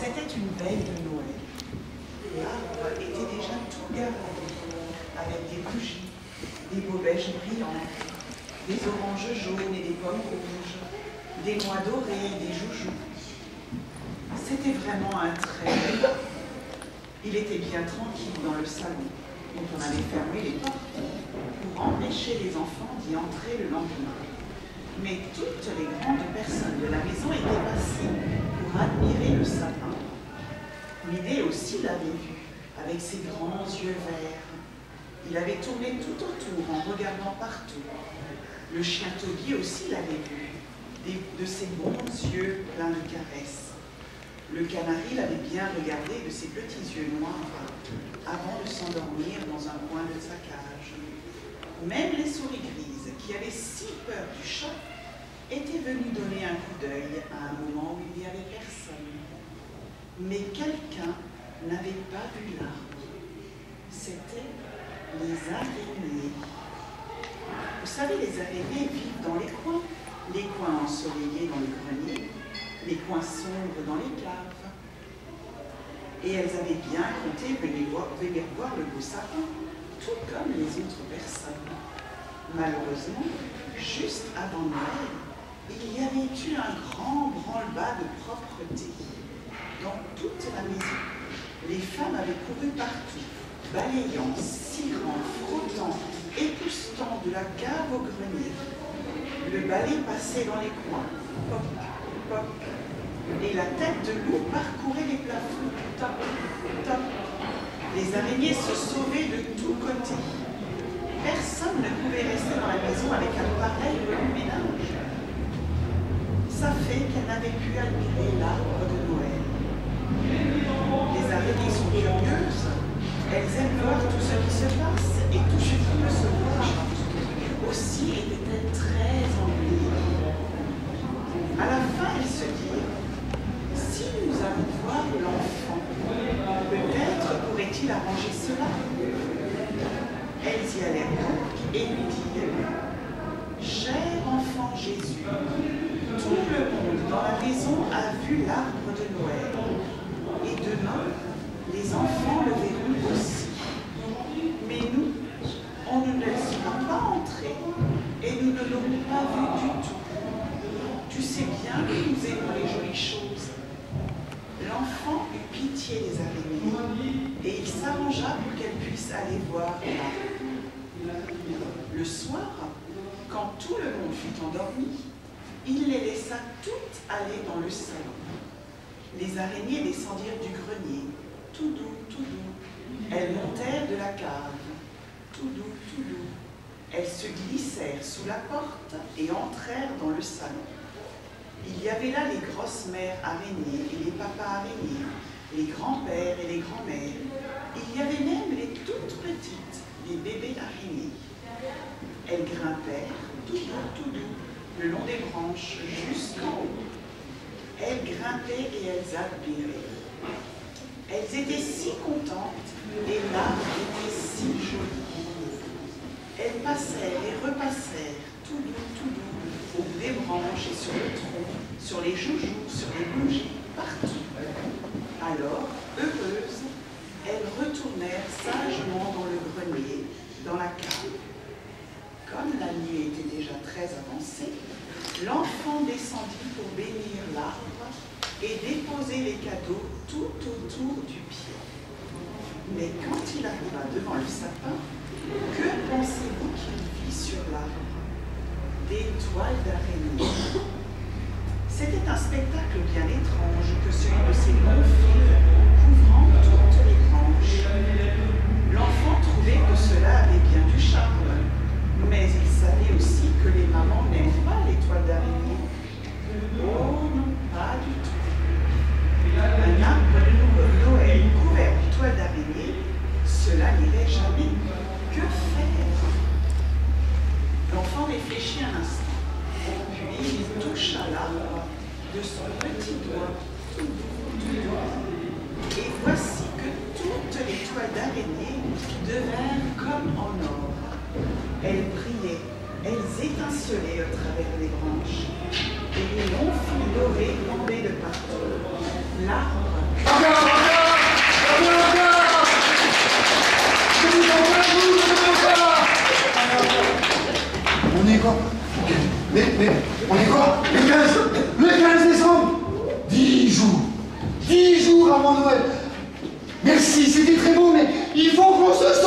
C'était une veille de Noël. L'arbre était déjà tout garni, avec des bougies, des bobèges brillants, des oranges jaunes et des pommes rouges, des noix dorées et des joujoux. C'était vraiment un très bel arbre. Il était bien tranquille dans le salon, dont on avait fermé les portes pour empêcher les enfants d'y entrer le lendemain. Mais toutes les grandes personnes de la maison étaient passées pour admirer le sapin. Minet aussi l'avait vu, avec ses grands yeux verts. Il avait tourné tout autour en regardant partout. Le chien Toby aussi l'avait vu, de ses bons yeux pleins de caresses. Le canari l'avait bien regardé de ses petits yeux noirs avant de s'endormir dans un coin de sa cage. Même les souris grises, qui avaient si peur du chat, étaient venues donner un coup d'œil à un moment où il n'y avait personne. Mais quelqu'un n'avait pas vu l'arbre. C'étaient les araignées. Vous savez, les araignées vivent dans les coins ensoleillés dans les greniers, les coins sombres dans les caves. Et elles avaient bien compté venir voir le beau sapin, tout comme les autres personnes. Malheureusement, juste avant Noël, il y avait eu un grand branle-bas de propreté. Dans toute la maison, les femmes avaient couru partout, balayant, cirant, frottant, époussetant de la cave au grenier. Le balai passait dans les coins, pop, pop, et la tête de loup parcourait les plafonds, top, top. Les araignées se sauvaient de tous côtés. Personne ne pouvait rester dans la maison avec un pareil remue-ménage. Ça fait qu'elle n'avait pu admirer l'arbre de Noël. Les araignées sont curieuses. Elles aiment voir tout ce qui se passe et tout ce qui peut se voir. Aussi étaient-elles très ennuyées. À la fin, elles se dirent, si nous allons voir l'enfant, peut-être pourrait-il arranger cela. Elles y allèrent donc et lui dirent, cher enfant Jésus, tout le monde dans la maison a vu l'arbre de Noël. Et demain, les enfants le verront aussi. Mais nous, on ne le laissera pas entrer et nous ne l'aurons pas vu du tout. Tu sais bien que nous aimons les jolies choses. L'enfant eut pitié des araignées et il s'arrangea pour qu'elles puissent aller voir l'arbre. Le soir, quand tout le monde fut endormi, il les laissa toutes aller dans le salon. Les araignées descendirent du grenier, tout doux, tout doux. Elles montèrent de la cave, tout doux, tout doux. Elles se glissèrent sous la porte et entrèrent dans le salon. Il y avait là les grosses mères araignées et les papas araignées, les grands-pères et les grands-mères. Il y avait même les toutes petites, les bébés araignées. Elles grimpèrent, tout doux, le long des branches, jusqu'en haut. Elles grimpaient et elles admiraient. Elles étaient si contentes et l'arbre était si joli. Elles passèrent et repassèrent, tout doux, au bout des branches et sur le tronc, sur les joujoux, sur les bougies, partout. Alors, heureuses, elles retournèrent sagement dans le grenier, dans la cave. Comme la nuit était déjà très avancée, l'enfant descendit pour bénir l'arbre et déposer les cadeaux tout autour du pied. Mais quand il arriva devant le sapin, que pensez-vous qu'il vit sur l'arbre? Des toiles d'araignée. C'était un spectacle bien étrange que celui de ces longs fils couvrant toutes les branches. L'enfant trouvait que cela avait bien du charme, mais il savait aussi que les mamans n'aiment pas les toiles d'araignée. Oh non, pas du tout. Un arbre de Noël couvert de toiles d'araignée, cela n'irait jamais. Que faire? L'enfant réfléchit un instant, puis il toucha l'arbre de son petit doigt tout doux. Et voici que toutes les toiles d'araignée devinrent comme en or. Elles brillaient, elles étincelaient au travers des branches, et les longs fils dorés tombaient de partout. L'arbre Mais, on est quoi? Le 15 décembre. 10 jours. 10 jours avant Noël. Merci, c'était très beau, mais il faut qu'on se